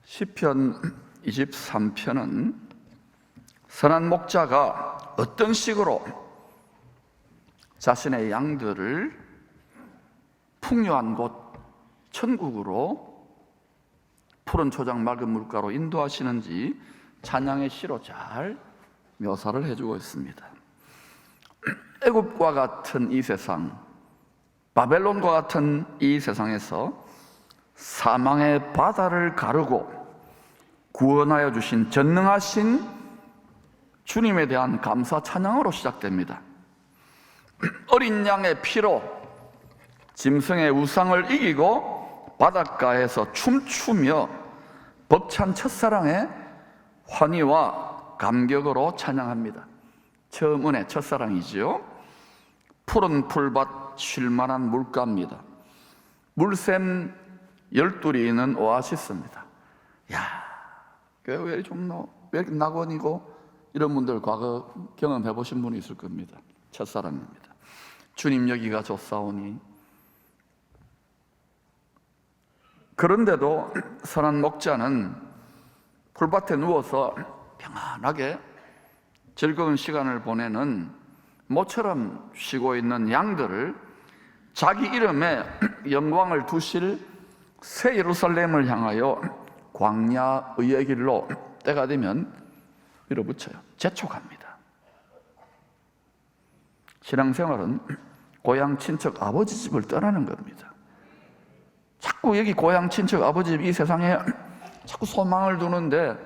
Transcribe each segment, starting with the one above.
시편 23편은 선한 목자가 어떤 식으로 자신의 양들을 풍요한 곳 천국으로 푸른 초장 맑은 물가로 인도하시는지 찬양의 시로 잘 묘사를 해주고 있습니다. 애굽과 같은 이 세상, 바벨론과 같은 이 세상에서 사망의 바다를 가르고 구원하여 주신 전능하신 주님에 대한 감사 찬양으로 시작됩니다. 어린 양의 피로 짐승의 우상을 이기고 바닷가에서 춤추며 벅찬 첫사랑의 환희와 감격으로 찬양합니다. 처음 은혜 첫사랑이지요. 푸른 풀밭 쉴만한 물가입니다. 물샘 열둘이 있는 오아시스입니다. 왜 낙원이고 이런 분들 과거 경험해 보신 분이 있을 겁니다. 첫사랑입니다. 주님 여기가 좋사오니. 그런데도 선한 목자는 풀밭에 누워서 평안하게 즐거운 시간을 보내는 모처럼 쉬고 있는 양들을 자기 이름에 영광을 두실 새 예루살렘을 향하여 광야의 길로 때가 되면 밀어붙여요. 재촉합니다. 신앙생활은 고향 친척 아버지 집을 떠나는 겁니다. 자꾸 여기 고향 친척 아버지 집 이 세상에 자꾸 소망을 두는데,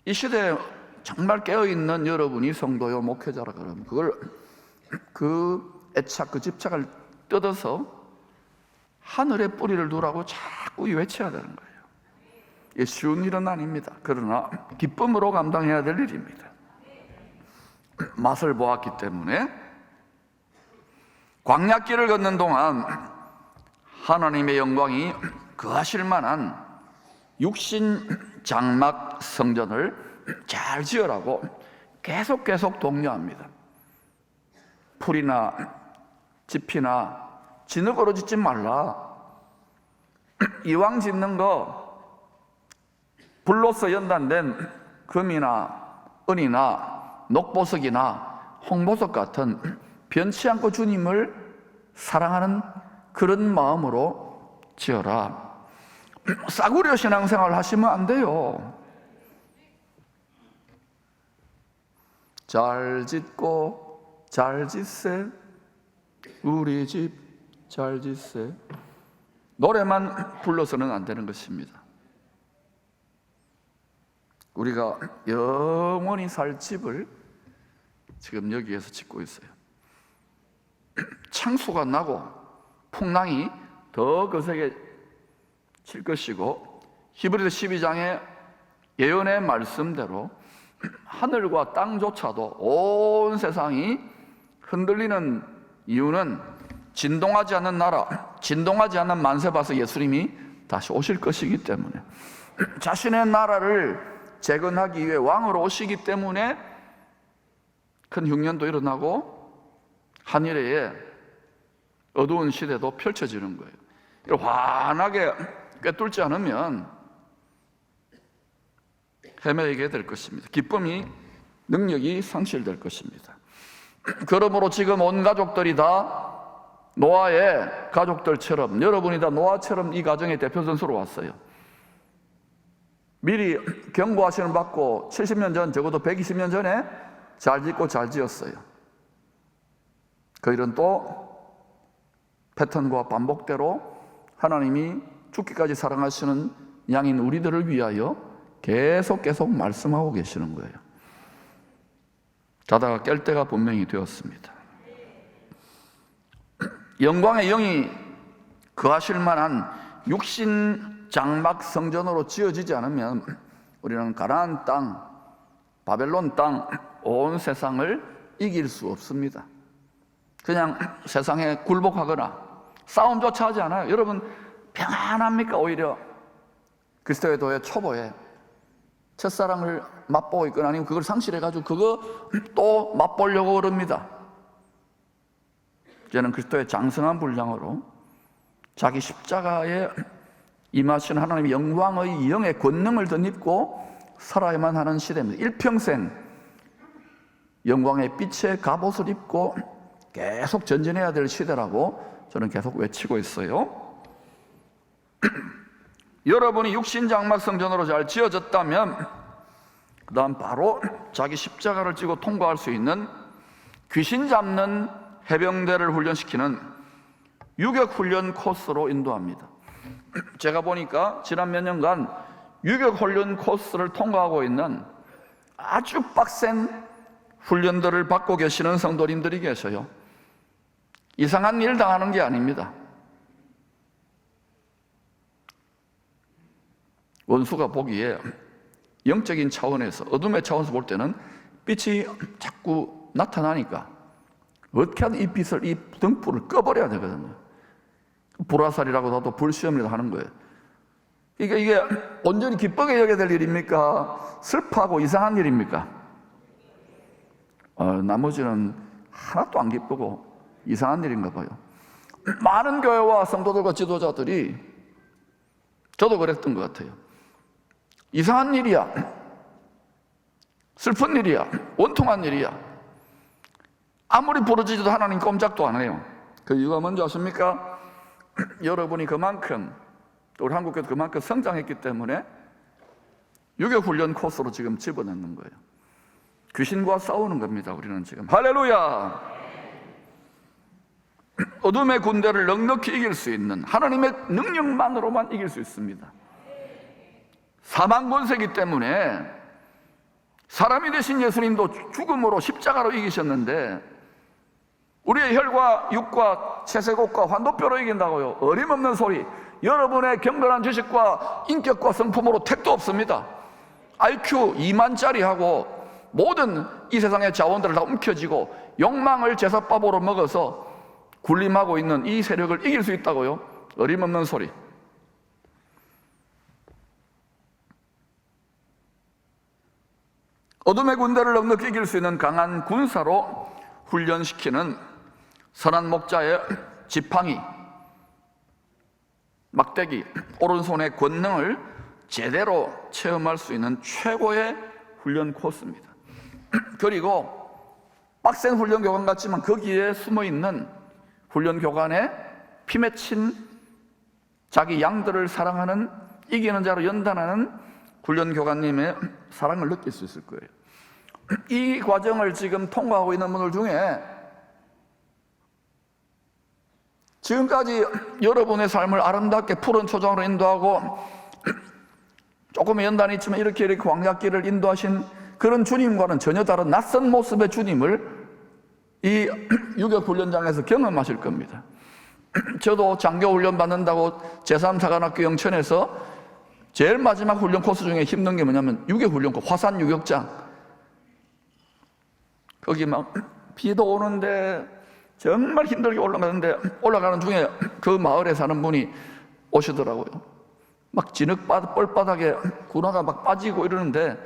이 시대에 정말 깨어있는 여러분이 성도요 목회자라 그러면 그걸 그 애착, 그 집착을 뜯어서 하늘에 뿌리를 두라고 자꾸 외쳐야 되는 거예요. 이게 쉬운 일은 아닙니다. 그러나 기쁨으로 감당해야 될 일입니다. 맛을 보았기 때문에 광야길을 걷는 동안 하나님의 영광이 거하실 만한 육신 장막 성전을 잘 지으라고 계속 독려합니다. 풀이나 집이나 진흙으로 짓지 말라. 이왕 짓는 거 불로서 연단된 금이나 은이나 녹보석이나 홍보석 같은 변치 않고 주님을 사랑하는 그런 마음으로 지어라. 싸구려 신앙생활 하시면 안 돼요. 잘 짓고 잘 짓세, 우리 집 잘 짓세. 노래만 불러서는 안 되는 것입니다. 우리가 영원히 살 집을 지금 여기에서 짓고 있어요. 창수가 나고 풍랑이 더 거세게 칠 것이고, 히브리서 12장의 예언의 말씀대로 하늘과 땅조차도 온 세상이 흔들리는 이유는 진동하지 않는 나라, 진동하지 않는 만세바서 예수님이 다시 오실 것이기 때문에, 자신의 나라를 재건하기 위해 왕으로 오시기 때문에 큰 흉년도 일어나고 하늘에 어두운 시대도 펼쳐지는 거예요. 환하게 꿰뚫지 않으면 헤매게 될 것입니다. 기쁨이, 능력이 상실될 것입니다. 그러므로 지금 온 가족들이 다 노아의 가족들처럼, 여러분이 다 노아처럼 이 가정의 대표 선수로 왔어요. 미리 경고하시는 받고 70년 전, 적어도 120년 전에 잘 짓고 잘 지었어요. 그 일은 또 패턴과 반복대로 하나님이 죽기까지 사랑하시는 양인 우리들을 위하여 계속 말씀하고 계시는 거예요. 자다가 깰 때가 분명히 되었습니다. 영광의 영이 거하실 만한 육신 장막 성전으로 지어지지 않으면 우리는 가나안 땅, 바벨론 땅, 온 세상을 이길 수 없습니다. 그냥 세상에 굴복하거나 싸움조차 하지 않아요. 여러분 평안합니까? 오히려 그리스도의 도의 초보에 첫사랑을 맛보고 있거나 아니면 그걸 상실해가지고 그거 또 맛보려고 그럽니다. 저는 그리스도의 장성한 분량으로 자기 십자가의 임하신 하나님의 영광의 영의 권능을 덧입고 살아야만 하는 시대입니다. 일평생 영광의 빛의 갑옷을 입고 계속 전진해야 될 시대라고 저는 계속 외치고 있어요. 여러분이 육신장막 성전으로 잘 지어졌다면 그 다음 바로 자기 십자가를 지고 통과할 수 있는 귀신 잡는 해병대를 훈련시키는 유격훈련 코스로 인도합니다. 제가 보니까 지난 몇 년간 유격훈련 코스를 통과하고 있는 아주 빡센 훈련들을 받고 계시는 성도님들이 계셔요. 이상한 일 당하는 게 아닙니다. 원수가 보기에 영적인 차원에서, 어둠의 차원에서 볼 때는 빛이 자꾸 나타나니까 어떻게 하든 이 빛을, 이 등불을 꺼버려야 되거든요. 불화살이라고 해도 불시험이라도 하는 거예요. 그러니까 이게 온전히 기쁘게 여겨야 될 일입니까? 슬퍼하고 이상한 일입니까? 나머지는 하나도 안 기쁘고 이상한 일인가 봐요. 많은 교회와 성도들과 지도자들이, 저도 그랬던 것 같아요. 이상한 일이야, 슬픈 일이야, 원통한 일이야. 아무리 부르짖어도 하나님 꼼짝도 안 해요. 그 이유가 뭔지 아십니까? 여러분이 그만큼, 우리 한국교회도 그만큼 성장했기 때문에 유격훈련 코스로 지금 집어넣는 거예요. 귀신과 싸우는 겁니다. 우리는 지금. 할렐루야! 어둠의 군대를 넉넉히 이길 수 있는 하나님의 능력만으로만 이길 수 있습니다. 사망 권세이기 때문에 사람이 되신 예수님도 죽음으로 십자가로 이기셨는데 우리의 혈과 육과 채색옷과 환도뼈로 이긴다고요? 어림없는 소리. 여러분의 경건한 지식과 인격과 성품으로 택도 없습니다. IQ 2만짜리하고 모든 이 세상의 자원들을 다 움켜쥐고 욕망을 제사밥으로 먹어서 군림하고 있는 이 세력을 이길 수 있다고요? 어림없는 소리. 어둠의 군대를 넉넉히 이길 수 있는 강한 군사로 훈련시키는 선한 목자의 지팡이, 막대기, 오른손의 권능을 제대로 체험할 수 있는 최고의 훈련 코스입니다. 그리고 빡센 훈련 교관 같지만 거기에 숨어있는 훈련 교관에 피 맺힌 자기 양들을 사랑하는, 이기는 자로 연단하는 훈련 교관님의 사랑을 느낄 수 있을 거예요. 이 과정을 지금 통과하고 있는 분들 중에 지금까지 여러분의 삶을 아름답게 푸른 초장으로 인도하고 조금의 연단이 있지만 이렇게 광야길을 인도하신 그런 주님과는 전혀 다른 낯선 모습의 주님을 이 유격훈련장에서 경험하실 겁니다. 저도 장교훈련 받는다고 제3사관학교 영천에서 제일 마지막 훈련 코스 중에 힘든 게 뭐냐면 유격훈련 코스, 화산 유격장. 거기 막 비도 오는데 정말 힘들게 올라가는데 올라가는 중에 그 마을에 사는 분이 오시더라고요. 막 진흙 뻘바닥에 군화가 막 빠지고 이러는데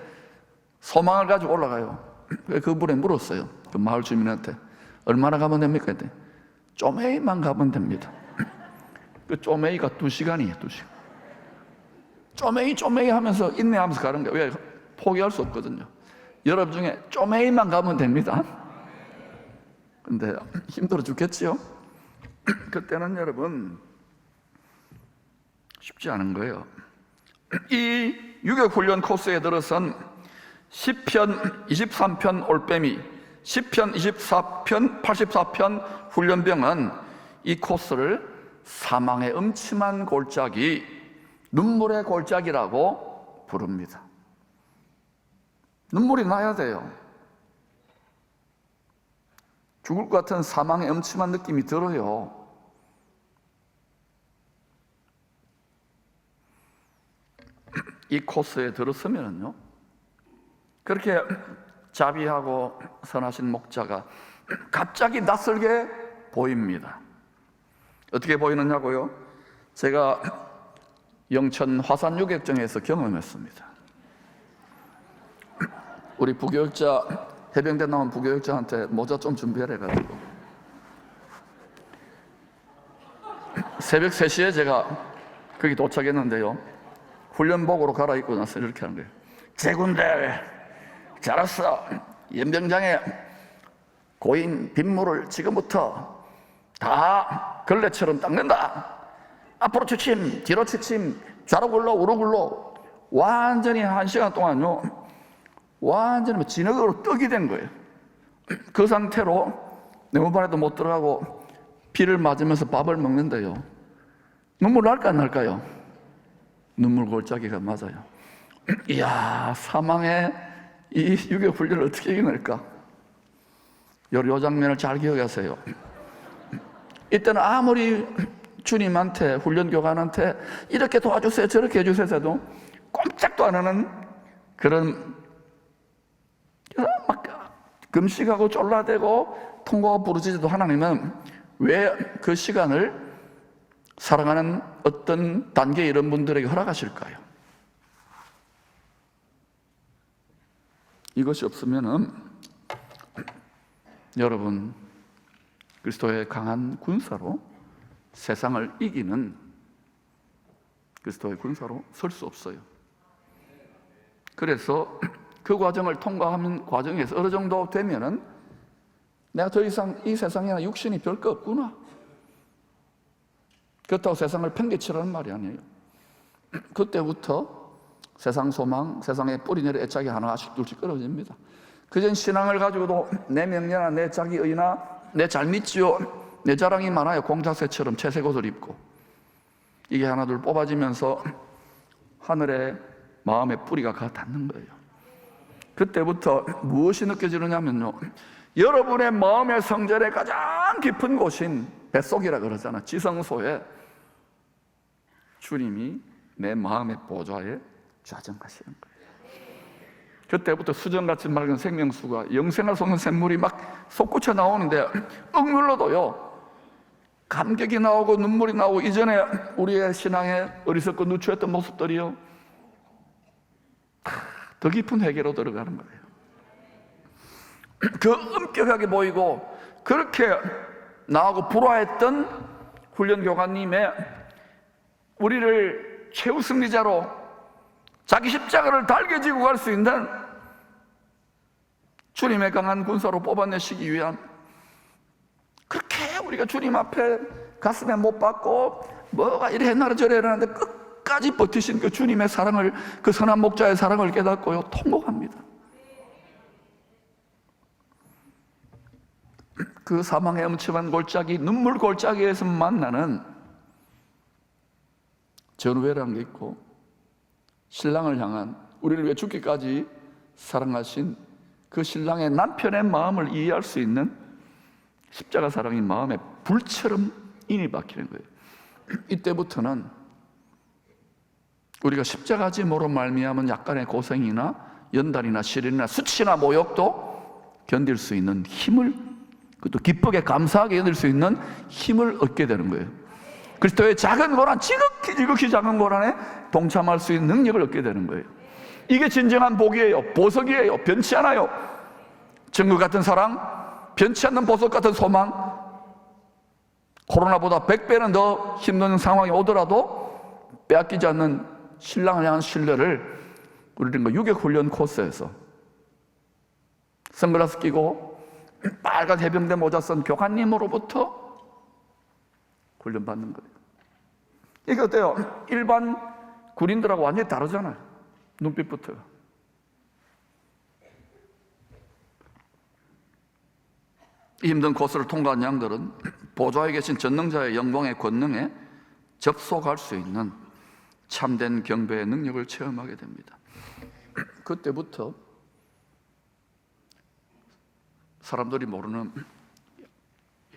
소망을 가지고 올라가요. 그분에 물었어요. 그 마을 주민한테 얼마나 가면 됩니까? 그때 쪼매이만 가면 됩니다. 그 쪼매이가 2시간이에요. 2시간. 쪼매이 하면서 인내하면서 가는 거예요. 왜? 포기할 수 없거든요. 여러분 중에 쪼매이만 가면 됩니다. 근데 힘들어 죽겠지요? 그때는 여러분 쉽지 않은 거예요. 이 유격훈련 코스에 들어선 시편 23편 올빼미, 시편 24편, 84편 훈련병은 이 코스를 사망의 음침한 골짜기, 눈물의 골짜기라고 부릅니다. 눈물이 나야 돼요. 죽을 것 같은 사망의 음침한 느낌이 들어요. 이 코스에 들었으면요, 그렇게 자비하고 선하신 목자가 갑자기 낯설게 보입니다. 어떻게 보이느냐고요? 제가 영천 화산 유격장에서 경험했습니다. 우리 부교육자, 해병대 나온 부교육자한테 모자 좀 준비하래 가지고 새벽 3시에 제가 거기 도착했는데요, 훈련복으로 갈아입고 나서 이렇게 하는 거예요. 제군들 잘했어. 연병장에 고인 빗물을 지금부터 다 걸레처럼 닦는다. 앞으로 취침, 뒤로 취침, 좌로 굴러 우로 굴러. 완전히 1시간 동안요, 완전히 진흙으로 떡이 된 거예요. 그 상태로 네모반에도 못 들어가고 비를 맞으면서 밥을 먹는데요, 눈물 날까 안 날까요? 눈물 골짜기가 맞아요. 이야, 사망의 이 유교 훈련을 어떻게 이겨낼까? 요 장면을 잘 기억하세요. 이때는 아무리 주님한테, 훈련교관한테 이렇게 도와주세요, 저렇게 해주세요 해도 꼼짝도 안 하는 그런, 막 금식하고 쫄라대고 통곡하고 부르짖어도 하나님은 왜 그 시간을 사랑하는 어떤 단계 이런 분들에게 허락하실까요? 이것이 없으면은 여러분, 그리스도의 강한 군사로 세상을 이기는 그리스도의 군사로 설 수 없어요. 그래서 그 과정을 통과하는 과정에서 어느 정도 되면은 내가 더 이상 이 세상에는 육신이 별 거 없구나, 그렇다고 세상을 팽개치라는 말이 아니에요. 그때부터 세상 소망, 세상에 뿌리내려 애착이 하나씩 둘씩 끊어집니다. 그전 신앙을 가지고도 내 명예나 내 자기의나 내 잘 믿지요, 내 자랑이 많아요. 공자새처럼 채색 옷을 입고 이게 하나둘 뽑아지면서 하늘에 마음의 뿌리가 가 닿는 거예요. 그때부터 무엇이 느껴지느냐면요, 여러분의 마음의 성전의 가장 깊은 곳인 뱃속이라 그러잖아, 지성소에 주님이 내 마음의 보좌에 좌정하시는 거예요. 그때부터 수정같이 맑은 생명수가, 영생을 솟는 샘물이 막 솟구쳐 나오는데 억눌러도요 감격이 나오고 눈물이 나오고, 이전에 우리의 신앙에 어리석고 누추했던 모습들이요 더 깊은 회개로 들어가는 거예요. 그 엄격하게 보이고 그렇게 나하고 불화했던 훈련교관님의 우리를 최후 승리자로 자기 십자가를 달게 지고 갈 수 있는 주님의 강한 군사로 뽑아내시기 위한, 그렇게 우리가 주님 앞에 가슴에 못 박고 뭐가 이래 해나라 저래 하는데 끝까지 버티신 그 주님의 사랑을, 그 선한 목자의 사랑을 깨닫고요 통곡합니다. 그 사망의 음침한 골짜기, 눈물 골짜기에서 만나는 전우회라는 게 있고, 신랑을 향한, 우리를 위해 죽기까지 사랑하신 그 신랑의 남편의 마음을 이해할 수 있는 십자가 사랑이 마음에 불처럼 인이 박히는 거예요. 이때부터는 우리가 십자가 짐으로 말미암은 약간의 고생이나 연단이나 시련이나 수치나 모욕도 견딜 수 있는 힘을, 그것도 기쁘게 감사하게 견딜 수 있는 힘을 얻게 되는 거예요. 그리스도의 작은 고난, 지극히 작은 고난에 동참할 수 있는 능력을 얻게 되는 거예요. 이게 진정한 복이에요. 보석이에요. 변치 않아요. 정글 같은 사랑, 변치 않는 보석 같은 소망, 코로나보다 100배는 더 힘든 상황이 오더라도 빼앗기지 않는 신랑을 향한 신뢰를 우리는 유격훈련 코스에서 선글라스 끼고 빨간 해병대 모자 쓴 교관님으로부터 훈련받는 거예요. 이게 어때요? 일반 군인들하고 완전히 다르잖아요. 눈빛부터. 이 힘든 코스를 통과한 양들은 보좌에 계신 전능자의 영광의 권능에 접속할 수 있는 참된 경배의 능력을 체험하게 됩니다. 그때부터 사람들이 모르는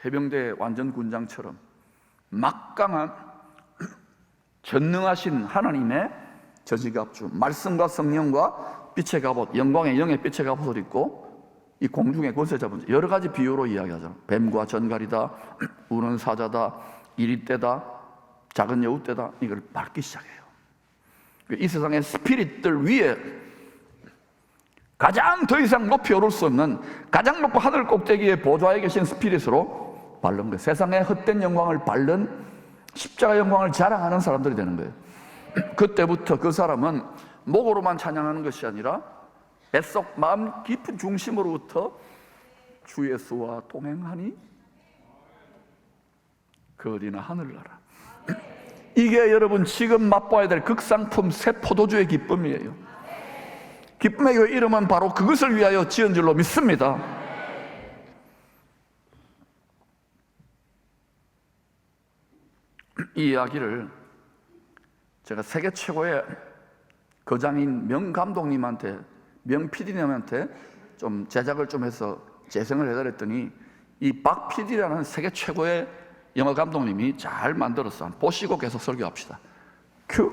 해병대 완전 군장처럼 막강한 전능하신 하나님의 전시갑주, 말씀과 성령과 빛의 갑옷, 영광의 영의 빛의 갑옷을 입고 이 공중의 권세 잡은 여러 가지 비유로 이야기하잖아. 뱀과 전갈이다, 우는 사자다, 이리떼다, 작은 여우떼다, 이걸 밟기 시작해요. 이 세상의 스피릿들 위에 가장 더 이상 높이 오를 수 없는 가장 높은 하늘 꼭대기에 보좌에 계신 스피릿으로 밟는 거예요. 세상의 헛된 영광을 밟는 십자가 영광을 자랑하는 사람들이 되는 거예요. 그때부터 그 사람은 목으로만 찬양하는 것이 아니라 뱃속 마음 깊은 중심으로부터 주 예수와 동행하니 그 어디나 하늘나라. 이게 여러분 지금 맛봐야 될 극상품 새 포도주의 기쁨이에요. 기쁨의 교회 이름은 바로 그것을 위하여 지은 줄로 믿습니다. 이 이야기를 제가 세계 최고의 거장인 명 감독님한테, 명 PD님한테 좀 제작을 좀 해서 재생을 해드렸더니 이 박 PD라는 세계 최고의 영화 감독님이 잘 만들었어. 보시고 계속 설교합시다. 큐.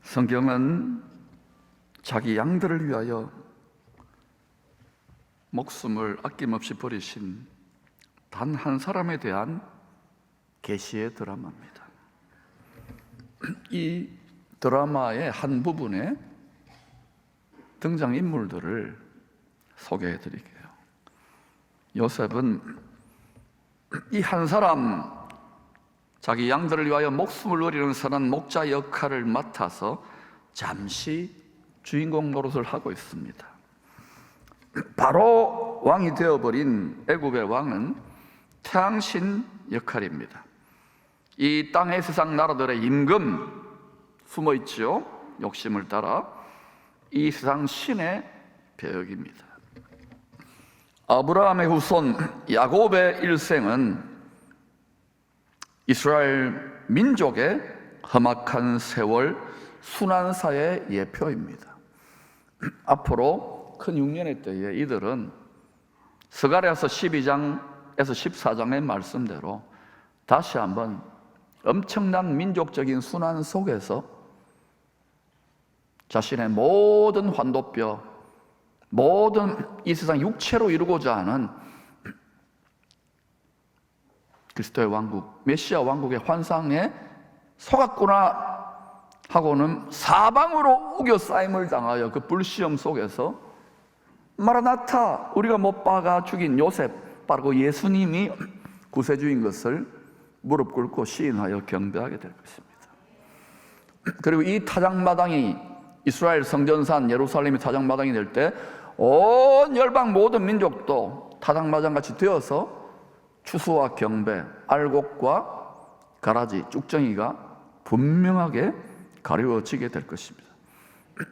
성경은 자기 양들을 위하여 목숨을 아낌없이 버리신 단 한 사람에 대한 계시의 드라마입니다. 이 드라마의 한 부분에 등장인물들을 소개해 드릴게요. 요셉은 이 한 사람, 자기 양들을 위하여 목숨을 버리는 선한 목자 역할을 맡아서 잠시 주인공 노릇을 하고 있습니다. 바로 왕이 되어버린 애굽의 왕은 태양신 역할입니다. 이 땅의 세상 나라들의 임금 숨어 있지요. 욕심을 따라 이 세상 신의 배역입니다. 아브라함의 후손 야곱의 일생은 이스라엘 민족의 험악한 세월 순환사의 예표입니다. 앞으로 큰 흉년의 때에 이들은 스가랴서 12장에서 14장의 말씀대로 다시 한번 엄청난 민족적인 순환 속에서 자신의 모든 환도뼈, 모든 이 세상 육체로 이루고자 하는 그리스도의 왕국, 메시아 왕국의 환상에 속았구나 하고는 사방으로 우겨싸임을 당하여 그 불시험 속에서 마라나타, 우리가 못 박아 죽인 요셉, 바로 예수님이 구세주인 것을 무릎 꿇고 시인하여 경배하게 될 것입니다. 그리고 이 타작마당이 이스라엘 성전산 예루살렘이 타작마당이 될 때 온 열방 모든 민족도 타작마당같이 되어서 추수와 경배, 알곡과 가라지, 쭉정이가 분명하게 가려지게 될 것입니다.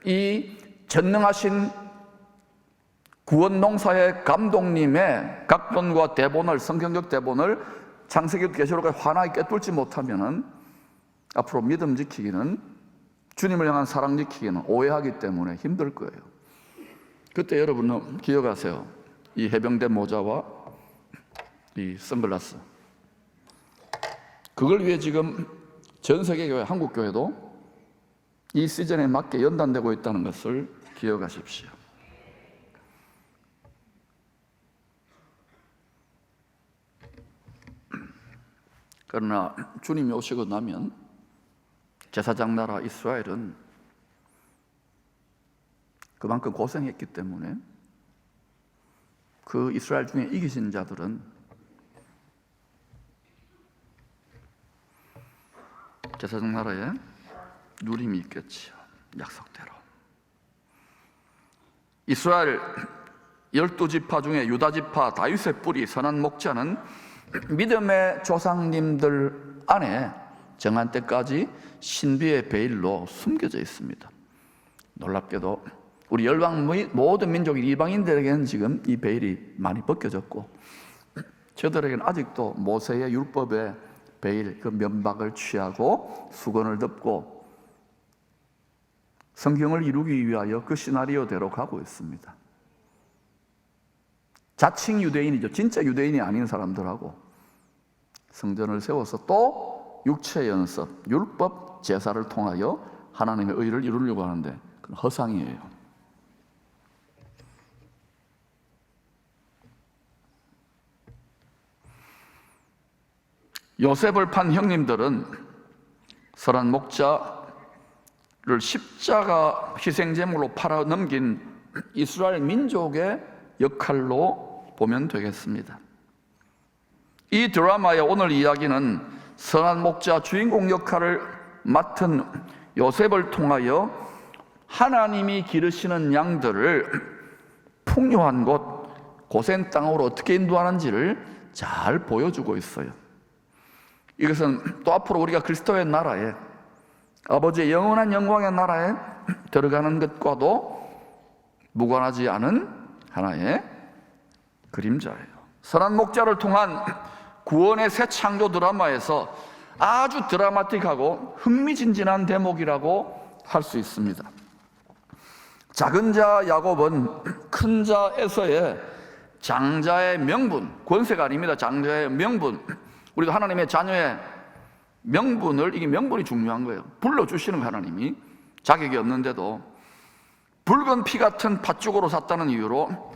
이 전능하신 구원농사의 감독님의 각본과 대본을, 성경적 대본을 창세기부터 계시록까지 환하게 꿰뚫지 못하면 앞으로 믿음 지키기는, 주님을 향한 사랑 지키기는 오해하기 때문에 힘들 거예요. 그때 여러분은 기억하세요. 이 해병대 모자와 이 선글라스, 그걸 위해 지금 전 세계 교회, 한국 교회도 이 시즌에 맞게 연단되고 있다는 것을 기억하십시오. 그러나 주님이 오시고 나면 제사장 나라 이스라엘은 그만큼 고생했기 때문에 그 이스라엘 중에 이기신 자들은 제사장 나라에 누림이 있겠지요. 약속대로. 이스라엘 12지파 중에 유다지파 다윗의 뿌리 선한 목자는 믿음의 조상님들 안에 정한 때까지 신비의 베일로 숨겨져 있습니다. 놀랍게도 우리 열방 모든 민족 이방인들에게는 지금 이 베일이 많이 벗겨졌고, 저들에게는 아직도 모세의 율법의 베일, 그 면박을 취하고 수건을 덮고 성경을 이루기 위하여 그 시나리오대로 가고 있습니다. 자칭 유대인이죠. 진짜 유대인이 아닌 사람들하고 성전을 세워서 또 육체 연습, 율법 제사를 통하여 하나님의 의를 이루려고 하는데 그건 허상이에요. 요셉을 판 형님들은 선한 목자를 십자가 희생제물로 팔아 넘긴 이스라엘 민족의 역할로 보면 되겠습니다. 이 드라마의 오늘 이야기는 선한 목자 주인공 역할을 맡은 요셉을 통하여 하나님이 기르시는 양들을 풍요한 곳, 고센 땅으로 어떻게 인도하는지를 잘 보여주고 있어요. 이것은 또 앞으로 우리가 그리스도의 나라에, 아버지의 영원한 영광의 나라에 들어가는 것과도 무관하지 않은 하나의 그림자예요. 선한 목자를 통한 구원의 새 창조 드라마에서 아주 드라마틱하고 흥미진진한 대목이라고 할 수 있습니다. 작은 자 야곱은 큰 자 에서의 장자의 명분, 권세가 아닙니다. 장자의 명분, 우리가 하나님의 자녀의 명분을, 이게 명분이 중요한 거예요. 불러주시는 하나님이 자격이 없는데도 붉은 피 같은 팥죽으로 샀다는 이유로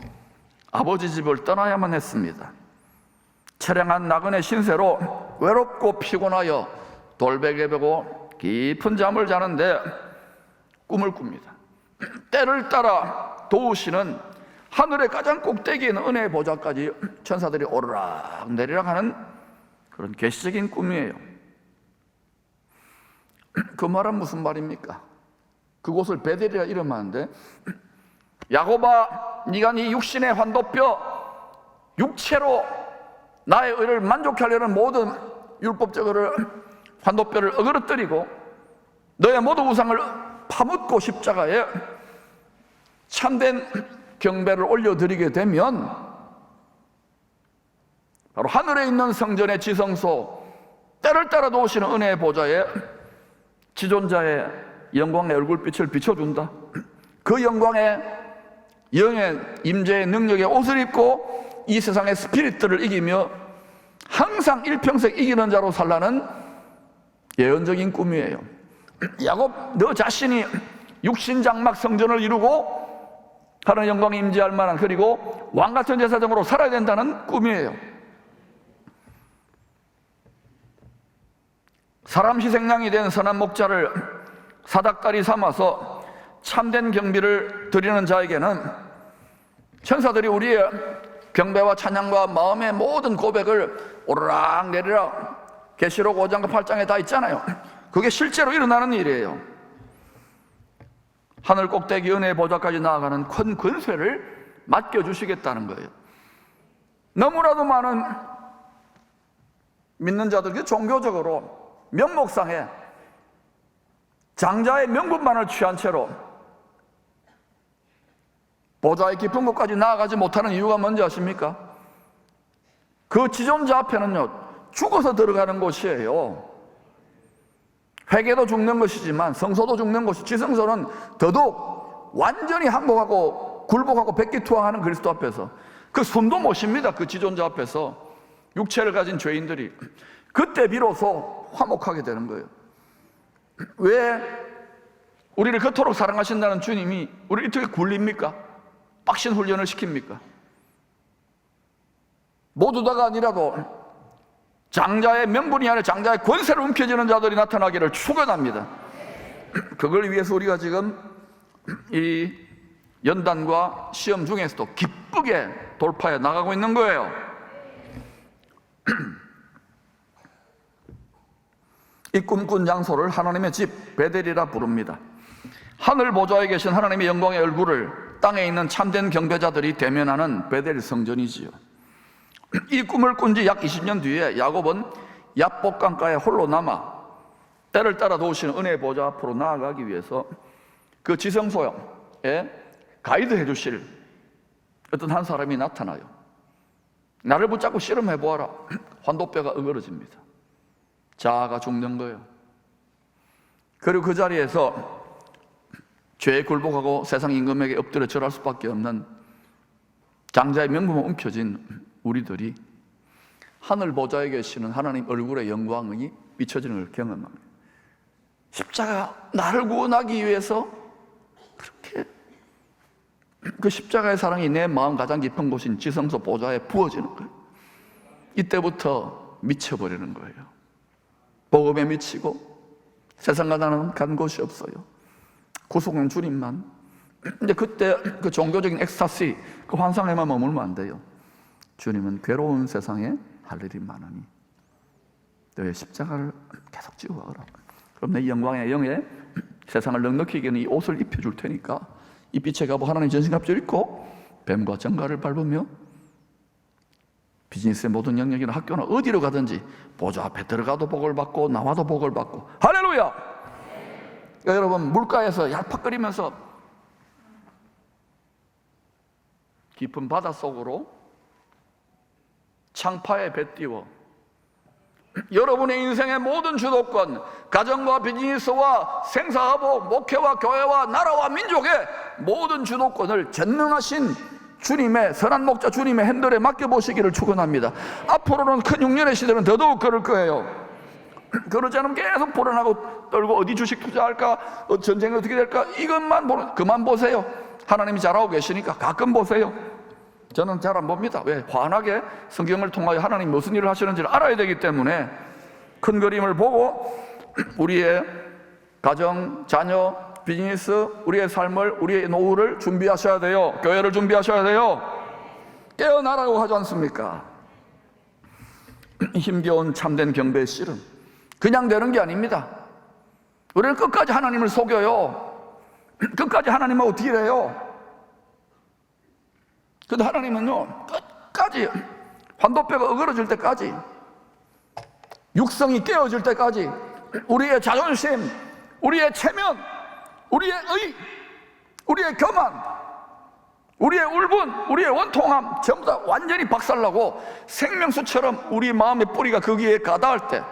아버지 집을 떠나야만 했습니다. 처량한 나그네 신세로 외롭고 피곤하여 돌베개 베고 깊은 잠을 자는데 꿈을 꿉니다. 때를 따라 도우시는 하늘의 가장 꼭대기에 있는 은혜의 보좌까지 천사들이 오르락 내리락 하는 그런 계시적인 꿈이에요. 그 말은 무슨 말입니까? 그곳을 베델이라 이름하는데, 야곱아, 네가 네 육신의 환도뼈, 육체로 나의 의를 만족케 하려는 모든 율법적으로 환도뼈를 어그러뜨리고 너의 모든 우상을 파묻고 십자가에 참된 경배를 올려드리게 되면 바로 하늘에 있는 성전의 지성소, 때를 따라 도우시는 은혜의 보좌에 지존자의 영광의 얼굴빛을 비춰준다. 그 영광의 영의 임재의 능력의 옷을 입고 이 세상의 스피릿들을 이기며 항상 일평생 이기는 자로 살라는 예언적인 꿈이에요. 야곱, 너 자신이 육신장막 성전을 이루고 하나님의 영광에 임재할 만한, 그리고 왕같은 제사장으로 살아야 된다는 꿈이에요. 사람 희생양이 된 선한 목자를 사닥다리 삼아서 참된 경비를 드리는 자에게는 천사들이 우리의 경배와 찬양과 마음의 모든 고백을 오르락 내리락 계시록 5장과 8장에 다 있잖아요. 그게 실제로 일어나는 일이에요. 하늘 꼭대기 은혜의 보좌까지 나아가는 큰 권세를 맡겨주시겠다는 거예요. 너무나도 많은 믿는 자들이 종교적으로 명목상에 장자의 명분만을 취한 채로 보좌의 깊은 곳까지 나아가지 못하는 이유가 뭔지 아십니까? 그 지존자 앞에는요, 죽어서 들어가는 곳이에요. 회개도 죽는 것이지만 성소도 죽는 것이, 지성소는 더더욱 완전히 항복하고 굴복하고 백기투항하는 그리스도 앞에서 그 숨도 못 쉽니다. 그 지존자 앞에서 육체를 가진 죄인들이 그때 비로소 화목하게 되는 거예요. 왜 우리를 그토록 사랑하신다는 주님이 우리를 이렇게 굴립니까? 빡신 훈련을 시킵니까? 모두 다가 아니라도 장자의 명분이 아니라 장자의 권세를 움켜쥐는 자들이 나타나기를 축원합니다. 그걸 위해서 우리가 지금 이 연단과 시험 중에서도 기쁘게 돌파해 나가고 있는 거예요. 이 꿈꾼 장소를 하나님의 집 베델이라 부릅니다. 하늘 보좌에 계신 하나님의 영광의 얼굴을 땅에 있는 참된 경배자들이 대면하는 베델 성전이지요. 이 꿈을 꾼 지 약 20년 뒤에 야곱은 야복강가에 홀로 남아 때를 따라 도우시는 은혜의 보좌 앞으로 나아가기 위해서 그 지성소에 가이드 해주실 어떤 한 사람이 나타나요. 나를 붙잡고 씨름해 보아라. 환도뼈가 으그러집니다. 자아가 죽는 거예요. 그리고 그 자리에서 죄에 굴복하고 세상 임금에게 엎드려 절할 수밖에 없는 장자의 명분을 움켜쥔 우리들이 하늘 보좌에 계시는 하나님 얼굴의 영광이 비춰지는 걸 경험합니다. 십자가 나를 구원하기 위해서 그렇게 그 십자가의 사랑이 내 마음 가장 깊은 곳인 지성소 보좌에 부어지는 거예요. 이때부터 미쳐버리는 거예요. 복음에 미치고 세상과 나는 간 곳이 없어요. 구속은 주님만. 근데 그때 그 종교적인 엑스타시, 그 환상에만 머물면 안 돼요. 주님은 괴로운 세상에 할 일이 많으니 너의 십자가를 계속 지고 가라. 그럼 내 영광의 영에 세상을 넉넉히 이기는 이 옷을 입혀줄 테니까 이 빛의 갑옷 하나님 전신갑주를 입고 뱀과 정갈을 밟으며 비즈니스의 모든 영역이나 학교나 어디로 가든지 보좌 앞에 들어가도 복을 받고 나와도 복을 받고. 할렐루야! 그러니까 여러분, 물가에서 얄팍거리면서 깊은 바닷속으로 창파에 배 띄워 여러분의 인생의 모든 주도권, 가정과 비즈니스와 생사하고 목회와 교회와 나라와 민족의 모든 주도권을 전능하신 주님의 선한 목자 주님의 핸들에 맡겨보시기를 축원합니다. 앞으로는 큰 흉년의 시대는 더더욱 그럴 거예요. 그러지 않으면 계속 불안하고 떨고 어디 주식 투자할까, 전쟁이 어떻게 될까, 이것만 그만 보세요. 하나님이 잘하고 계시니까 가끔 보세요. 저는 잘 안 봅니다. 왜? 환하게 성경을 통하여 하나님 무슨 일을 하시는지를 알아야 되기 때문에 큰 그림을 보고 우리의 가정, 자녀, 비즈니스, 우리의 삶을, 우리의 노후를 준비하셔야 돼요. 교회를 준비하셔야 돼요. 깨어나라고 하지 않습니까? 힘겨운 참된 경배의 씨름, 그냥 되는 게 아닙니다. 우리는 끝까지 하나님을 속여요. 끝까지 하나님하고 딜해요. 근데 하나님은요, 끝까지 환도뼈가 어그러질 때까지, 육성이 깨어질 때까지 우리의 자존심, 우리의 체면, 우리의 의, 우리의 교만, 우리의 울분, 우리의 원통함 전부 다 완전히 박살나고 생명수처럼 우리 마음의 뿌리가 거기에 가닿을 때,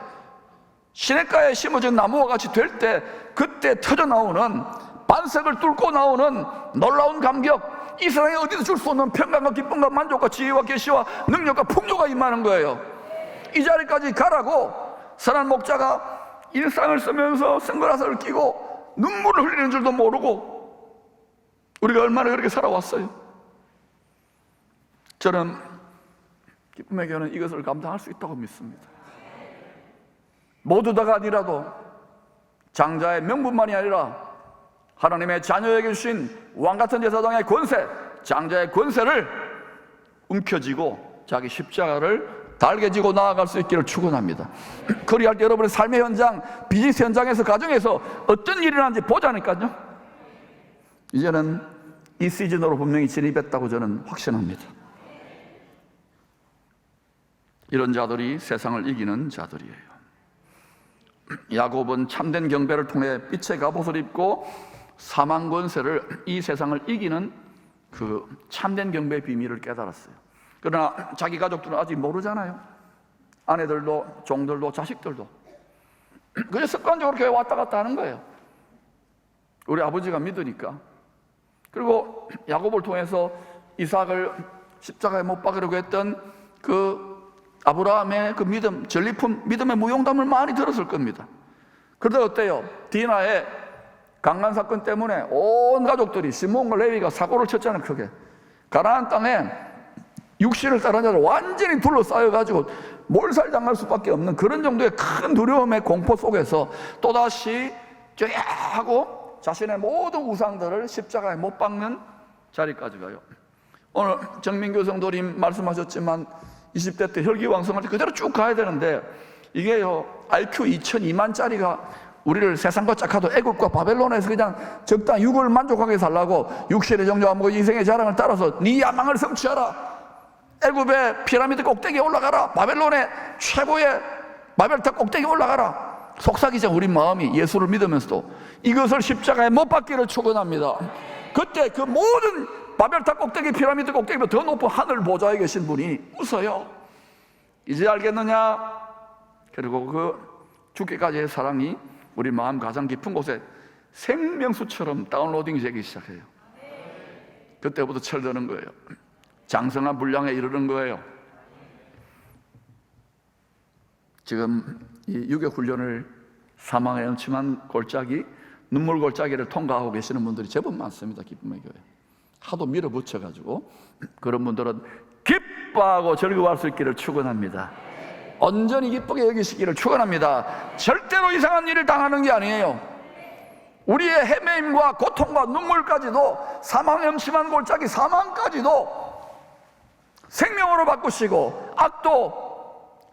시냇가에 심어진 나무와 같이 될 때, 그때 터져나오는 반석을 뚫고 나오는 놀라운 감격, 이 세상에 어디도 줄 수 없는 평강과 기쁨과 만족과 지혜와 계시와 능력과 풍요가 임하는 거예요. 이 자리까지 가라고 선한 목자가 일상을 쓰면서 선글라스를 끼고 눈물을 흘리는 줄도 모르고 우리가 얼마나 그렇게 살아왔어요. 저는 기쁨의 교회는 이것을 감당할 수 있다고 믿습니다. 모두 다가 아니라도 장자의 명분만이 아니라 하나님의 자녀에게 주신 왕같은 제사장의 권세, 장자의 권세를 움켜쥐고 자기 십자가를 달게 지고 나아갈 수 있기를 축원합니다. 그리할 때 여러분의 삶의 현장, 비즈니스 현장에서, 가정에서 어떤 일이 일어나는지 보자니까요. 이제는 이 시즌으로 분명히 진입했다고 저는 확신합니다. 이런 자들이 세상을 이기는 자들이에요. 야곱은 참된 경배를 통해 빛의 갑옷을 입고 사망 권세를, 이 세상을 이기는 그 참된 경배의 비밀을 깨달았어요. 그러나 자기 가족들은 아직 모르잖아요. 아내들도, 종들도, 자식들도. 그냥 습관적으로 교회 왔다 갔다 하는 거예요. 우리 아버지가 믿으니까. 그리고 야곱을 통해서 이삭을 십자가에 못 박으려고 했던 그 아브라함의 그 믿음, 전리품, 믿음의 무용담을 많이 들었을 겁니다. 그런데 어때요? 디나의 강간 사건 때문에 온 가족들이, 시몬과 레위가 사고를 쳤잖아요. 크게. 가나안 땅에 육신을 따른 자들 완전히 둘러싸여가지고 몰살당할 수밖에 없는 그런 정도의 큰 두려움의 공포 속에서 또다시 쫙하고 자신의 모든 우상들을 십자가에 못 박는 자리까지 가요. 오늘 정민교 성도님 말씀하셨지만 20대 때 혈기왕성할 때 그대로 쭉 가야 되는데, 이게요 IQ 2002만짜리가 우리를 세상과 짝하도 애국과 바벨론에서 그냥 적당히 육을 만족하게 살라고 육신의 정죄함과 인생의 자랑을 따라서 네 야망을 성취하라, 애굽의 피라미드 꼭대기에 올라가라, 바벨론의 최고의 바벨탑 꼭대기에 올라가라. 속삭이자 우리 마음이 예수를 믿으면서도 이것을 십자가에 못 박기를 축원합니다. 그때 그 모든 바벨탑 꼭대기, 피라미드 꼭대기보다 더 높은 하늘 보좌에 계신 분이 웃어요. 이제 알겠느냐? 그리고 그 죽기까지의 사랑이 우리 마음 가장 깊은 곳에 생명수처럼 다운로딩 되기 시작해요. 그때부터 철드는 거예요. 장성한 분량에 이르는 거예요. 지금 이 유교 훈련을 사망의 음침한 골짜기, 눈물 골짜기를 통과하고 계시는 분들이 제법 많습니다. 기쁨의 교회. 하도 밀어붙여가지고 그런 분들은 기뻐하고 즐거워할 수 있기를 축원합니다. 온전히 기쁘게 여기시기를 축원합니다. 절대로 이상한 일을 당하는 게 아니에요. 우리의 헤매임과 고통과 눈물까지도, 사망의 음침한 골짜기 사망까지도 생명으로 바꾸시고 악도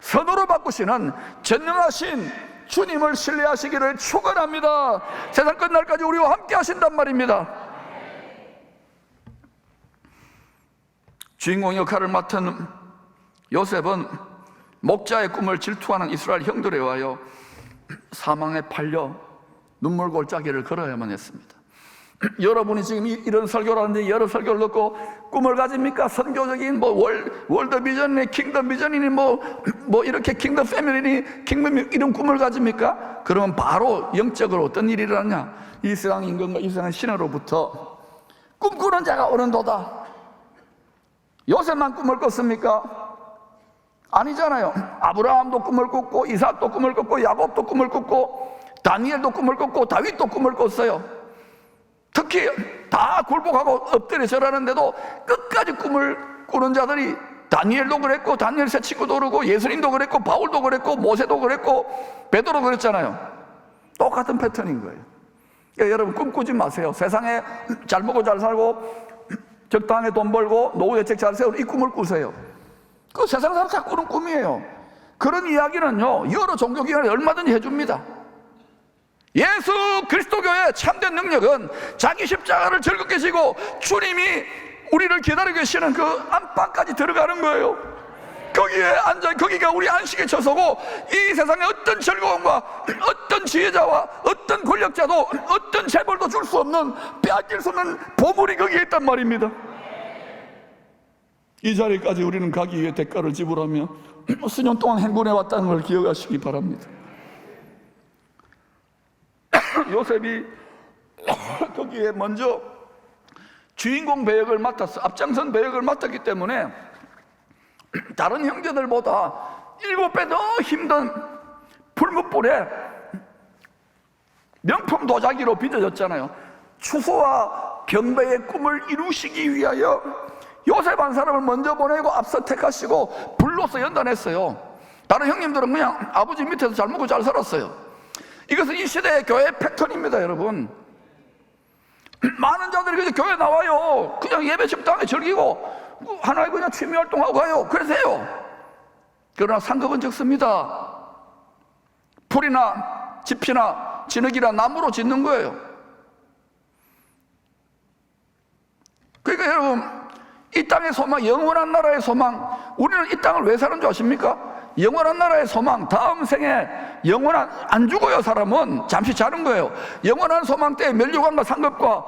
선으로 바꾸시는 전능하신 주님을 신뢰하시기를 축원합니다. 세상 끝날까지 우리와 함께 하신단 말입니다. 주인공 역할을 맡은 요셉은 목자의 꿈을 질투하는 이스라엘 형들에 의하여 사망에 팔려 눈물 골짜기를 걸어야만 했습니다. 여러분이 지금 이런 설교를 하는데 여러 설교를 듣고 꿈을 가집니까? 선교적인 월드 비전이니 킹덤 비전이니 뭐 이렇게 킹덤 패밀리니 킹덤 이런 꿈을 가집니까? 그러면 바로 영적으로 어떤 일이 일어나냐? 이 세상 임금과 이 세상 신으로부터 꿈꾸는 자가 오는도다. 요셉만 꿈을 꿨습니까? 아니잖아요. 아브라함도 꿈을 꿨고, 이삭도 꿈을 꿨고, 야곱도 꿈을 꿨고, 다니엘도 꿈을 꿨고, 다윗도 꿈을 꿨어요. 특히 다 굴복하고 엎드려 절하는데도 끝까지 꿈을 꾸는 자들이, 다니엘도 그랬고, 다니엘 세 친구도 그러고, 예수님도 그랬고, 바울도 그랬고, 모세도 그랬고, 베드로도 그랬잖아요. 똑같은 패턴인 거예요. 그러니까 여러분 꿈꾸지 마세요. 세상에 잘 먹고 잘 살고 적당하게 돈 벌고 노후 대책 잘 세우는 이 꿈을 꾸세요. 그 세상 사람 다 꾸는 꿈이에요. 그런 이야기는요 여러 종교기관이 얼마든지 해줍니다. 예수 그리스도교의 참된 능력은 자기 십자가를 즐겁게 지고 주님이 우리를 기다리고 계시는 그 안방까지 들어가는 거예요. 거기에 앉아, 거기가 우리 안식의 처소고, 이 세상에 어떤 즐거움과 어떤 지혜자와 어떤 권력자도 어떤 재벌도 줄 수 없는, 빼앗길 수 없는 보물이 거기에 있단 말입니다. 이 자리까지 우리는 가기 위해 대가를 지불하며 수년 동안 행군해 왔다는 걸 기억하시기 바랍니다. 요셉이 거기에 먼저 주인공 배역을 맡았어. 앞장선 배역을 맡았기 때문에 다른 형제들보다 7배 더 힘든 풀무불에 명품 도자기로 빚어졌잖아요. 추수와 경배의 꿈을 이루시기 위하여 요셉 한 사람을 먼저 보내고 앞서 택하시고 불로서 연단했어요. 다른 형님들은 그냥 아버지 밑에서 잘 먹고 잘 살았어요. 이것은 이 시대의 교회 패턴입니다, 여러분. 많은 자들이 그냥 교회 나와요. 그냥 예배 적당히 즐기고 하나의 그냥 취미 활동하고 가요. 그러세요. 그러나 상급은 적습니다. 풀이나 집이나 진흙이나 나무로 짓는 거예요. 그러니까 여러분, 이 땅의 소망, 영원한 나라의 소망, 우리는 이 땅을 왜 사는 줄 아십니까? 영원한 나라의 소망, 다음 생에 영원한, 안 죽어요. 사람은 잠시 자는 거예요. 영원한 소망 때에 멸류관과 상급과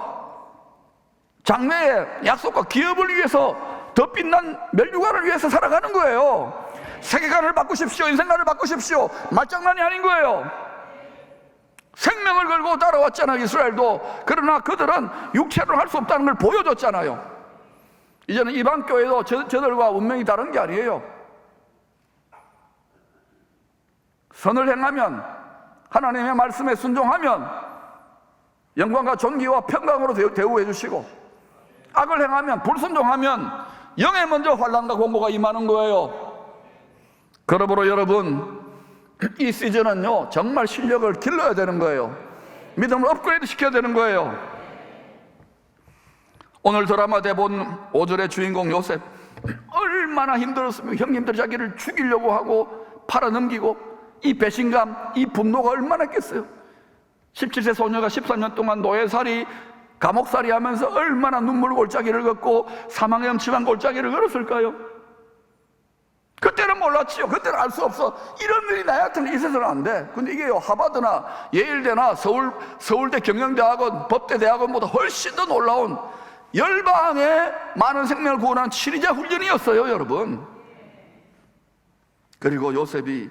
장래의 약속과 기업을 위해서 더 빛난 멸류관을 위해서 살아가는 거예요. 세계관을 바꾸십시오. 인생관을 바꾸십시오. 말장난이 아닌 거예요. 생명을 걸고 따라왔잖아요, 이스라엘도. 그러나 그들은 육체로 할 수 없다는 걸 보여줬잖아요. 이제는 이방 교회도 저들과 운명이 다른 게 아니에요. 선을 행하면, 하나님의 말씀에 순종하면 영광과 존귀와 평강으로 대우해 주시고, 악을 행하면, 불순종하면 영에 먼저 환난과 공고가 임하는 거예요. 그러므로 여러분, 이 시즌은요, 정말 실력을 길러야 되는 거예요. 믿음을 업그레이드 시켜야 되는 거예요. 오늘 드라마 대본 5절의 주인공 요셉, 얼마나 힘들었으면 형님들이 자기를 죽이려고 하고 팔아넘기고, 이 배신감, 이 분노가 얼마나 했겠어요. 17세 소녀가 13년 동안 노예살이, 감옥살이 하면서 얼마나 눈물 골짜기를 걷고 사망의 엄침한 골짜기를 걸었을까요? 그때는 몰랐지요. 그때는 알 수 없어. 이런 일이 나한테는 있어서는 안 돼. 근데 이게요, 하버드나 예일대나 서울대 경영대학원, 법대 대학원보다 훨씬 더 놀라운 열방의 많은 생명을 구원하는 치리자 훈련이었어요, 여러분. 그리고 요셉이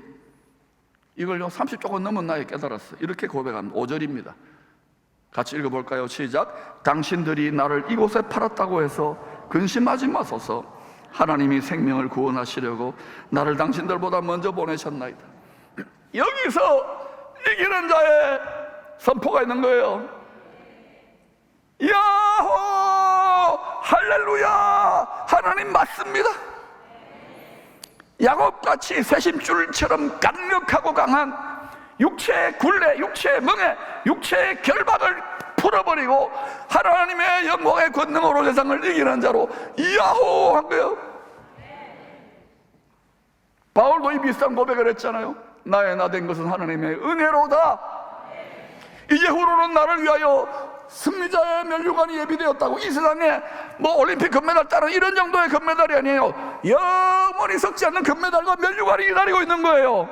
이걸요, 30조가 넘은 나이에 깨달았어요. 이렇게 고백합니다. 5절입니다. 같이 읽어볼까요? 시작. 당신들이 나를 이곳에 팔았다고 해서 근심하지 마소서. 하나님이 생명을 구원하시려고 나를 당신들보다 먼저 보내셨나이다. 여기서 이기는 자의 선포가 있는 거예요. 야호! 할렐루야! 하나님 맞습니다. 야곱같이 쇄심줄처럼 강력하고 강한 육체의 굴레, 육체의 멍에, 육체의 결박을 풀어버리고 하나님의 영광의 권능으로 세상을 이기는 자로 야호! 한 거예요. 바울도 이 비슷한 고백을 했잖아요. 나의 나 된 것은 하나님의 은혜로다. 이제후로는 나를 위하여 승리자의 멸류관이 예비되었다고. 이 세상에 뭐 올림픽 금메달 따는 이런 정도의 금메달이 아니에요. 영원히 썩지 않는 금메달과 멸류관이 기다리고 있는 거예요.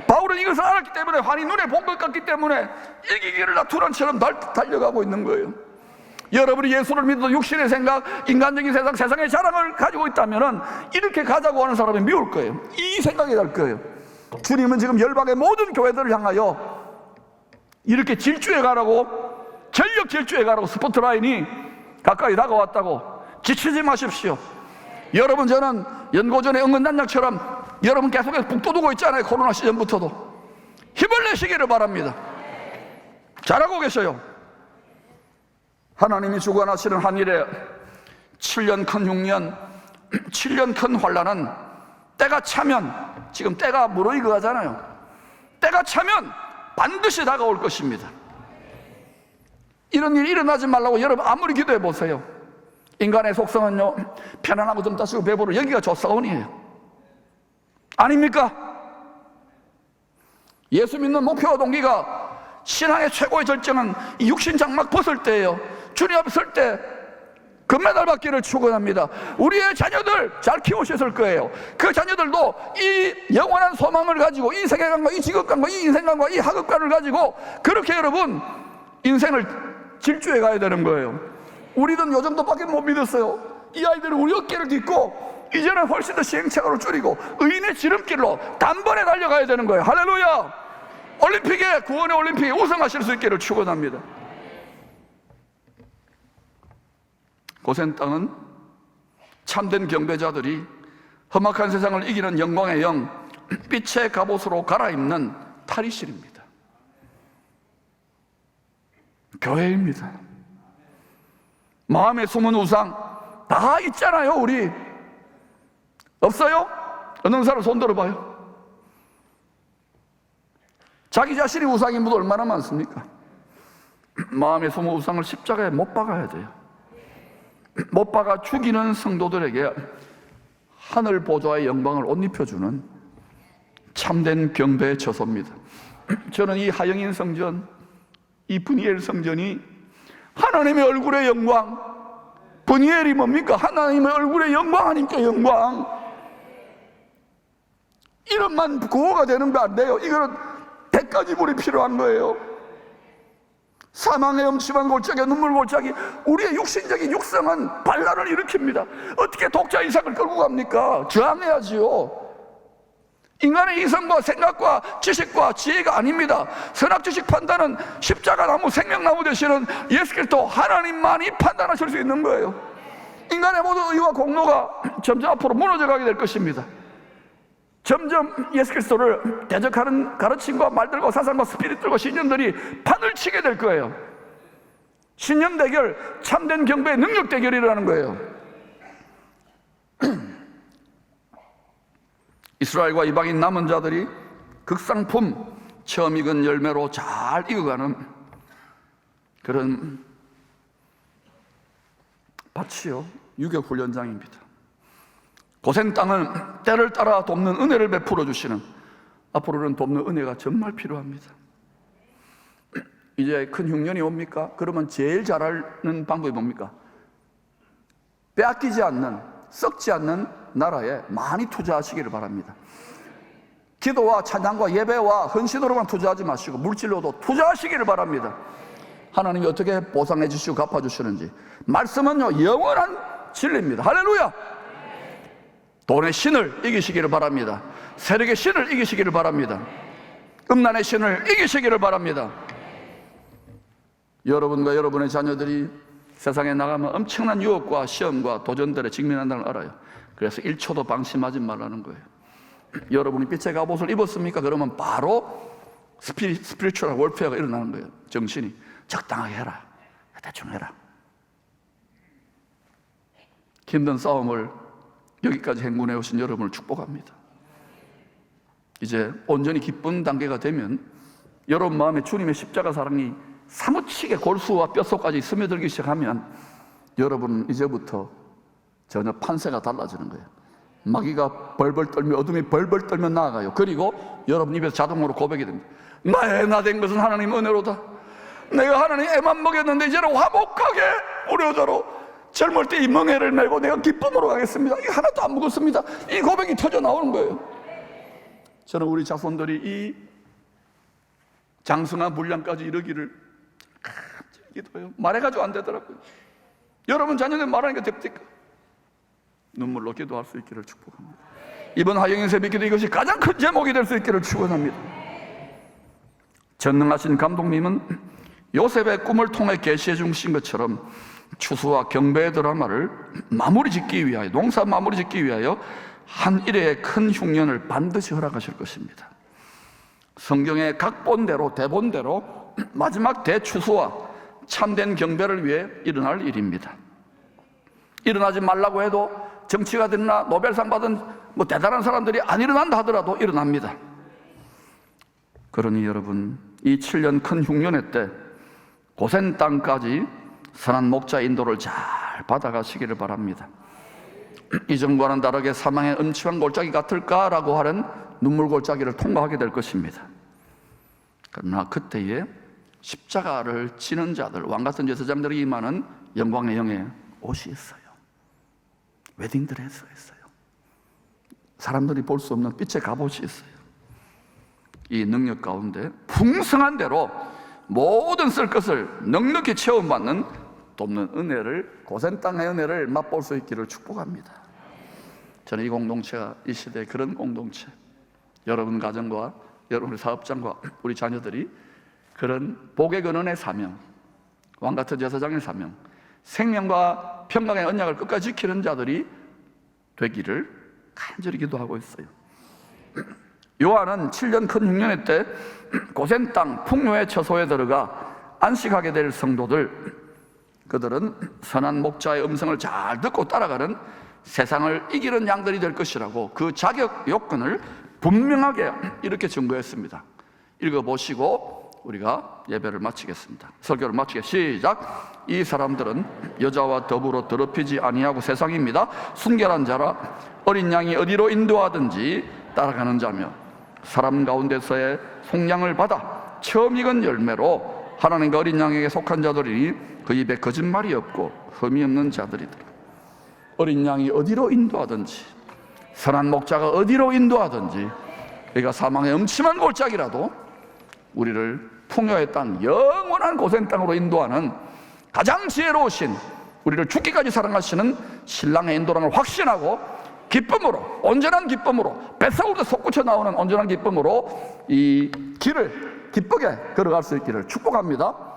바울은 이것을 알았기 때문에, 환히 눈에 본 것 같기 때문에 이기기를 나투란처럼 달려가고 있는 거예요. 여러분이 예수를 믿어도 육신의 생각, 인간적인 세상, 세상의 자랑을 가지고 있다면 이렇게 가자고 하는 사람이 미울 거예요. 이 생각이 날 거예요. 주님은 지금 열방의 모든 교회들을 향하여 이렇게 질주해 가라고, 전력 질주해 가라고, 스포트라인이 가까이 다가왔다고. 지치지 마십시오. 여러분, 저는 연고전의 응은단장처럼 여러분 계속해서 북돋우고 있잖아요. 코로나 시즌부터도. 힘을 내시기를 바랍니다. 잘하고 계셔요. 하나님이 주관하시는 한 일에 7년 큰 흉년, 7년 큰 환란은 때가 차면, 지금 때가 무르익어 가잖아요. 때가 차면 반드시 다가올 것입니다. 이런 일이 일어나지 말라고 여러분 아무리 기도해 보세요. 인간의 속성은요, 편안하고 좀 따시고 배부르, 여기가 좋사온이에요. 아닙니까? 예수 믿는 목표와 동기가 신앙의 최고의 절정은 이 육신 장막 벗을 때예요. 주님 앞에 설 때 금메달 받기를 축원합니다. 우리의 자녀들 잘 키우셨을 거예요. 그 자녀들도 이 영원한 소망을 가지고, 이 세계관과 이 직업관과 이 인생관과 이 학업관을 가지고 그렇게 여러분 인생을 질주해 가야 되는 거예요. 우리는 요 정도밖에 못 믿었어요. 이 아이들은 우리 어깨를 딛고 이제는 훨씬 더 시행착오를 줄이고 의인의 지름길로 단번에 달려가야 되는 거예요. 할렐루야! 올림픽에, 구원의 올림픽에 우승하실 수 있기를 축원합니다. 고센 땅은 참된 경배자들이 험악한 세상을 이기는 영광의 영, 빛의 갑옷으로 갈아입는 탈의실입니다. 교회입니다. 마음에 숨은 우상 다 있잖아요. 우리 없어요? 어느 사람 손 들어봐요. 자기 자신이 우상인 분도 얼마나 많습니까? 마음에 숨은 우상을 십자가에 못 박아야 돼요. 못 박아 죽이는 성도들에게 하늘 보좌의 영광을 옷 입혀주는 참된 경배의 처소입니다. 저는 이 하영인 성전, 이 브니엘 성전이 하나님의 얼굴의 영광, 브니엘이 뭡니까? 하나님의 얼굴의 영광 아닙니까? 영광. 이름만 구호가 되는 거 안 돼요. 이거는 100가지 물이 필요한 거예요. 사망의 음침한 골짜기, 눈물 골짜기, 우리의 육신적인 육성은 반란을 일으킵니다. 어떻게 독자 이상을 끌고 갑니까? 저항해야지요. 인간의 이성과 생각과 지식과 지혜가 아닙니다. 선악지식 판단은 십자가나무, 생명나무 되시는 예수 그리스도 하나님만이 판단하실 수 있는 거예요. 인간의 모든 의와 공로가 점점 앞으로 무너져가게 될 것입니다. 점점 예수 그리스도를 대적하는 가르침과 말들과 사상과 스피릿들과 신념들이 판을 치게 될 거예요. 신념 대결, 참된 경배의 능력 대결이라는 거예요. 이스라엘과 이방인 남은 자들이 극상품, 처음 익은 열매로 잘 익어가는 그런 밭이요, 유격훈련장입니다. 고센 땅은 때를 따라 돕는 은혜를 베풀어 주시는, 앞으로는 돕는 은혜가 정말 필요합니다. 이제 큰 흉년이 옵니까? 그러면 제일 잘하는 방법이 뭡니까? 빼앗기지 않는, 썩지 않는 나라에 많이 투자하시기를 바랍니다. 기도와 찬양과 예배와 헌신으로만 투자하지 마시고 물질로도 투자하시기를 바랍니다. 하나님이 어떻게 보상해 주시고 갚아 주시는지. 말씀은요, 영원한 진리입니다. 할렐루야! 돈의 신을 이기시기를 바랍니다. 세력의 신을 이기시기를 바랍니다. 음란의 신을 이기시기를 바랍니다. 여러분과 여러분의 자녀들이 세상에 나가면 엄청난 유혹과 시험과 도전들에 직면한다는 걸 알아요. 그래서 1초도 방심하지 말라는 거예요. 여러분이 빛의 갑옷을 입었습니까? 그러면 바로 스피리추얼 월페어가 일어나는 거예요. 정신이 적당하게 해라, 대충 해라. 힘든 싸움을 여기까지 행군해 오신 여러분을 축복합니다. 이제 온전히 기쁜 단계가 되면 여러분 마음에 주님의 십자가 사랑이 사무치게 골수와 뼛속까지 스며들기 시작하면 여러분은 이제부터 전혀 판세가 달라지는 거예요. 마귀가 벌벌 떨며 어둠이 벌벌 떨며 나아가요. 그리고 여러분 입에서 자동으로 고백이 됩니다. 나의 나 된 것은 하나님 은혜로다. 내가 하나님 애만 먹였는데 이제는 화목하게 우리 여자로 젊을 때 이 멍에를 메고 내가 기쁨으로 가겠습니다. 이거 하나도 안 먹었습니다. 이 고백이 터져 나오는 거예요. 저는 우리 자손들이 이 장성한 분량까지 이르기를 기도해요. 말해가지고 안 되더라고요. 여러분 자녀들 말하니까 됩니까? 눈물로 기도할 수 있기를 축복합니다. 이번 하영인 새벽기도 이것이 가장 큰 제목이 될 수 있기를 축원합니다. 전능하신 감독님은 요셉의 꿈을 통해 계시해 주신 것처럼 추수와 경배의 드라마를 마무리 짓기 위하여, 농사 마무리 짓기 위하여 한 일회의 큰 흉년을 반드시 허락하실 것입니다. 성경의 각본대로, 대본대로 마지막 대추수와 참된 경배를 위해 일어날 일입니다. 일어나지 말라고 해도 정치가 됐나 노벨상 받은 대단한 사람들이 안 일어난다 하더라도 일어납니다. 그러니 여러분, 이 7년 큰 흉년의 때 고센 땅까지 선한 목자 인도를 잘 받아가시기를 바랍니다. 이전과는 다르게 사망의 음침한 골짜기 같을까라고 하는 눈물 골짜기를 통과하게 될 것입니다. 그러나 그때에 십자가를 지는 자들, 왕같은 제사장들이 임하는 영광의 영에 옷이 있어요. 웨딩드레스가 있어요. 사람들이 볼 수 없는 빛의 갑옷이 있어요. 이 능력 가운데 풍성한 대로 모든 쓸 것을 넉넉히 체험받는 돕는 은혜를, 고센 땅의 은혜를 맛볼 수 있기를 축복합니다. 저는 이 공동체가 이 시대의 그런 공동체, 여러분 가정과 여러분의 사업장과 우리 자녀들이 그런 복의 근원의 사명, 왕같은 제사장의 사명, 생명과 평강의 언약을 끝까지 지키는 자들이 되기를 간절히 기도하고 있어요. 요한은 7년 큰 흉년의 때 고센 땅 풍요의 처소에 들어가 안식하게 될 성도들, 그들은 선한 목자의 음성을 잘 듣고 따라가는 세상을 이기는 양들이 될 것이라고 그 자격 요건을 분명하게 이렇게 증거했습니다. 읽어보시고 우리가 예배를 마치겠습니다. 설교를 마치겠습니다. 시작. 이 사람들은 여자와 더불어 더럽히지 아니하고 세상입니다. 순결한 자라 어린 양이 어디로 인도하든지 따라가는 자며 사람 가운데서의 속량을 받아 처음 익은 열매로 하나님과 어린 양에게 속한 자들이니 그 입에 거짓말이 없고 흠이 없는 자들이더라. 어린 양이 어디로 인도하든지, 선한 목자가 어디로 인도하든지, 그러니까 사망의 음침한 골짜기라도 우리를 풍요의 땅, 영원한 고센 땅으로 인도하는 가장 지혜로우신, 우리를 죽기까지 사랑하시는 신랑의 인도랑을 확신하고 기쁨으로, 온전한 기쁨으로, 뱃속으로 솟구쳐 나오는 온전한 기쁨으로 이 길을 기쁘게 걸어갈 수 있기를 축복합니다.